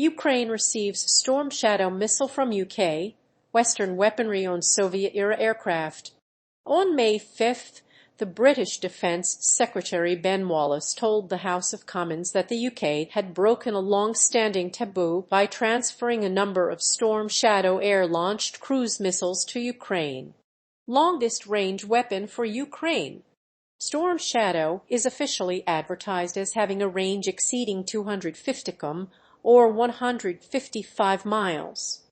Ukraine receives stormshadow missile from UK, Western weaponry on Soviet-era aircraft. On May 5th, the British Defence Secretary Ben Wallace told the House of Commons that the UK had broken a long-standing taboo by transferring a number of Storm Shadow air-launched cruise missiles to Ukraine. Longest-range weapon for Ukraine. Storm Shadow is officially advertised as having a range exceeding 250 km or 155 miles.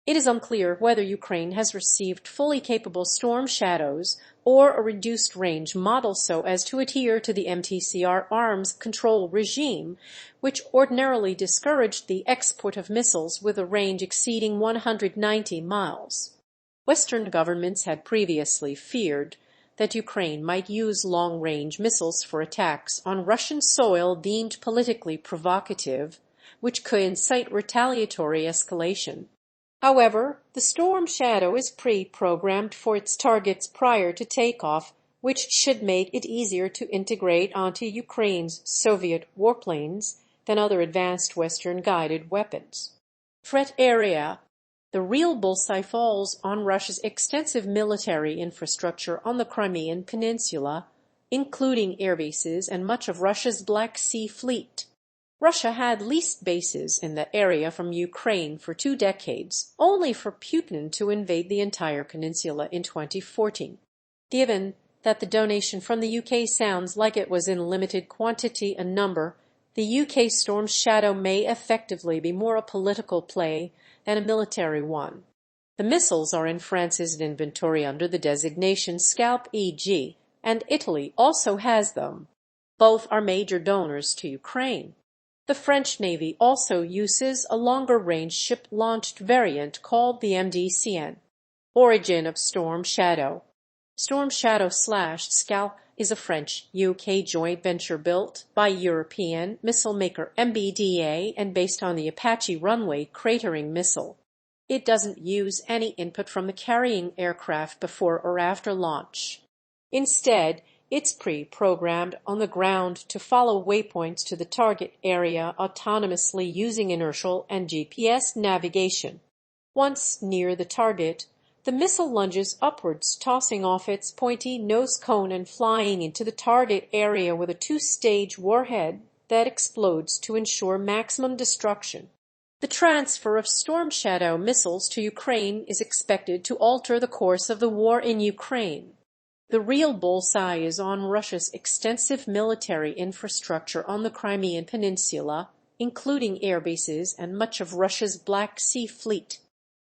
It is unclear whether Ukraine has received fully capable Storm Shadows or a reduced-range model so as to adhere to the MTCR arms control regime, which ordinarily discouraged the export of missiles with a range exceeding 190 miles. Western governments had previously feared that Ukraine might use long-range missiles for attacks on Russian soil deemed politically provocative, which could incite retaliatory escalation. However, the Storm Shadow is pre-programmed for its targets prior to takeoff, which should make it easier to integrate onto Ukraine's Soviet warplanes than other advanced Western guided weapons. Threat area. The real bullseye falls on Russia's extensive military infrastructure on the Crimean Peninsula, including airbases and much of Russia's Black Sea Fleet. Russia had leased bases in the area from Ukraine for 2 decades, only for Putin to invade the entire peninsula in 2014. Given that the donation from the UK sounds like it was in limited quantity and number, the UK Storm Shadow may effectively be more a political play than a military one. The missiles are in France's inventory under the designation scalpeg, and Italy also has them. Both are major donors to Ukraine. The French Navy also uses a longer-range ship-launched variant called the MTCR. Origin of Storm Shadow. Storm Shadow/Scalp is a French-UK joint venture built by European missile maker mbda and based on the Apache runway cratering missile. It doesn't use any input from the carrying aircraft before or after launch. Instead, it's pre-programmed on the ground to follow waypoints to the target area autonomously using inertial and GPS navigation. Once near the target, the missile lunges upwards, tossing off its pointy nose cone and flying into the target area with a 2-stage warhead that explodes to ensure maximum destruction. The transfer of Storm Shadow missiles to Ukraine is expected to alter the course of the war in Ukraine. The real bullseye is on Russia's extensive military infrastructure on the Crimean Peninsula, including airbases and much of Russia's Black Sea Fleet.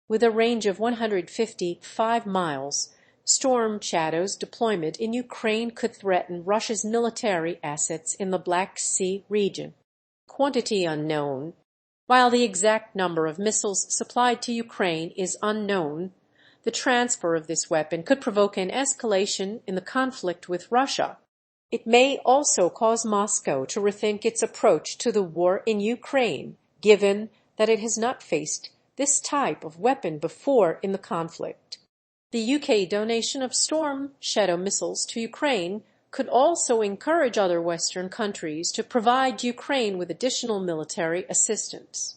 With a range of 155 miles, Storm Shadow's deployment in Ukraine could threaten Russia's military assets in the Black Sea region. Quantity unknown. While the exact number of missiles supplied to Ukraine is unknown, the transfer of this weapon could provoke an escalation in the conflict with Russia. It may also cause Moscow to rethink its approach to the war in Ukraine, given that it has not faced this type of weapon before in the conflict. The UK donation of Storm Shadow missiles to Ukraine could also encourage other Western countries to provide Ukraine with additional military assistance.